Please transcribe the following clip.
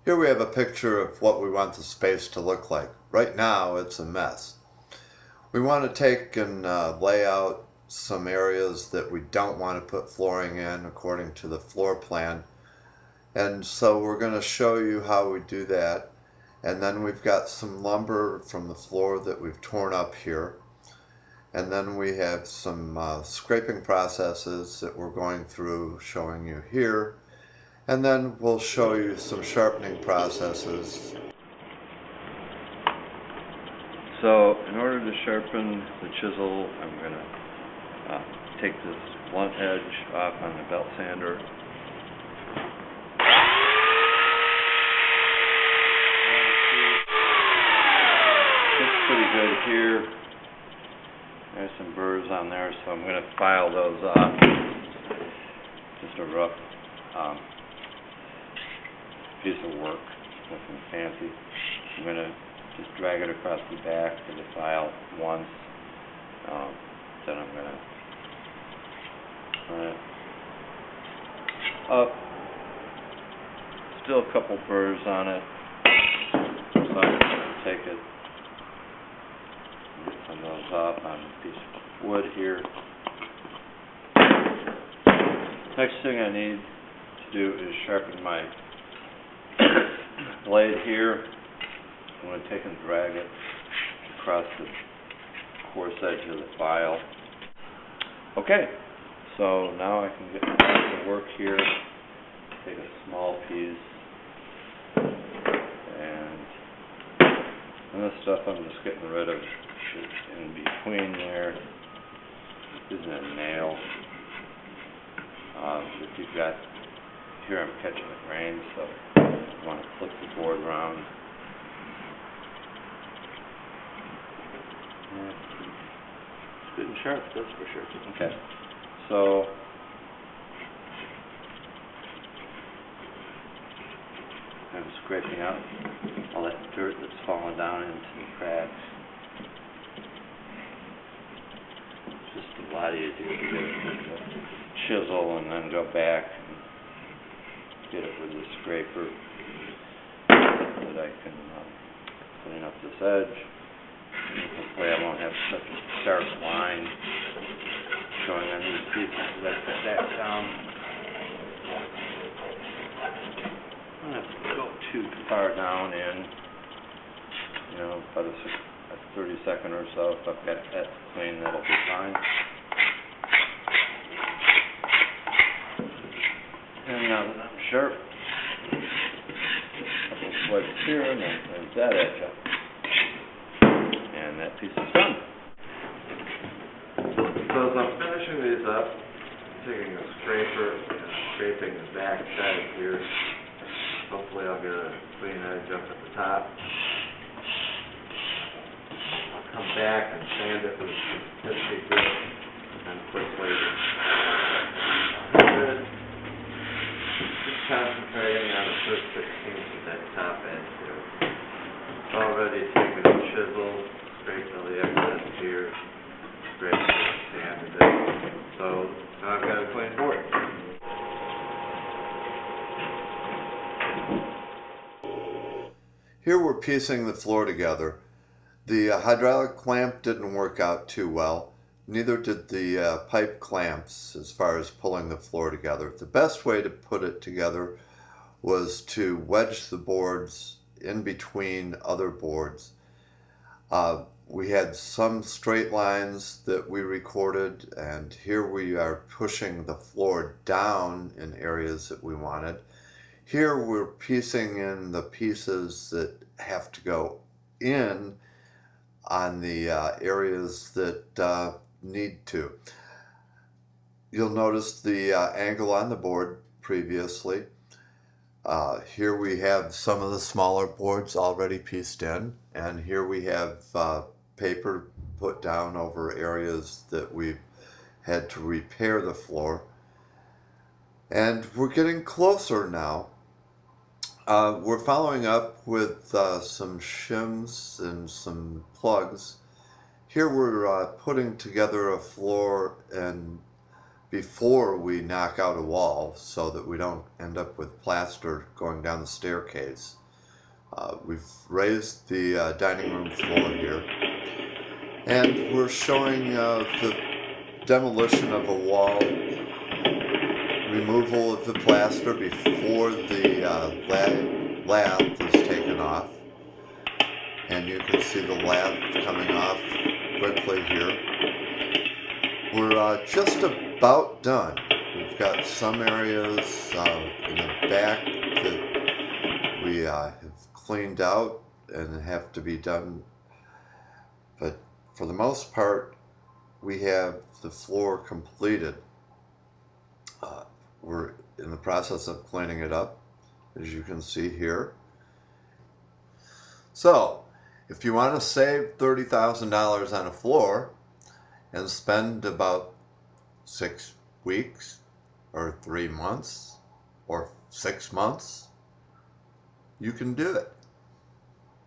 Here we have a picture of what we want the space to look like. Right now it's a mess. We want to take and lay out some areas that we don't want to put flooring in according to the floor plan. And so we're going to show you how we do that. And then we've got some lumber from the floor that we've torn up here. And then we have some scraping processes that we're going through showing you here. And then we'll show you some sharpening processes. So in order to sharpen the chisel, I'm going to take this blunt edge off on the belt sander. Looks pretty good here. There's some burrs on there, so I'm going to file those off. Just a rough piece of work, nothing fancy. I'm going to just drag it across the back of the file once. Then I'm going to turn it up. Still a couple burrs on it, so I'm going to take it and get some of those off on a piece of wood here. Next thing I need to do is sharpen my blade here. I'm going to take and drag it across the coarse edge of the file. Okay, so now I can get to work here. Take a small piece, and this stuff I'm just getting rid of. In between there isn't a nail. If you've got, here I'm catching it rain, so I want to flip the board around. It's good and sharp, that's for sure. Okay, so I'm scraping out all that dirt that's fallen down into the cracks. It's just a lot easier to get it with the chisel and then go back and get it with the scraper so that I can clean up this edge. Hopefully I won't have such a sharp line showing on these pieces as I put that down. I don't have to go too far down in, about a 30-second or so. If I've got that clean, that'll be fine. And now that I'm sharp, a couple swipes here, and then there's that edge up. And that piece is done. So as I'm finishing these up, I'm taking a scraper and scraping the back side here. Hopefully I'll get a clean edge up at the top. I'll come back and sand it with some pitsy grit and quickly just concentrating on the first 16th of that top edge here. It's already taken a chisel, scraped all the excess here, scraped it, sanded it. So now I've got a clean board. Here we're piecing the floor together. The hydraulic clamp didn't work out too well. Neither did the pipe clamps as far as pulling the floor together. The best way to put it together was to wedge the boards in between other boards. We had some straight lines that we recorded, and here we are pushing the floor down in areas that we wanted. Here we're piecing in the pieces that have to go in on the areas that need to. You'll notice the angle on the board previously. Here we have some of the smaller boards already pieced in, and here we have paper put down over areas that we've had to repair the floor. And we're getting closer now. We're following up with some shims and some plugs. Here we're putting together a floor and before we knock out a wall so that we don't end up with plaster going down the staircase. We've raised the dining room floor here, and we're showing the demolition of a wall, removal of the plaster before the lath is taken off. And you can see the lath coming off quickly here. We're just about done. We've got some areas in the back that we have cleaned out and have to be done, but for the most part we have the floor completed. We're in the process of cleaning it up, as you can see here. So if you want to save $30,000 on a floor and spend about 6 weeks or 3 months or 6 months, you can do it.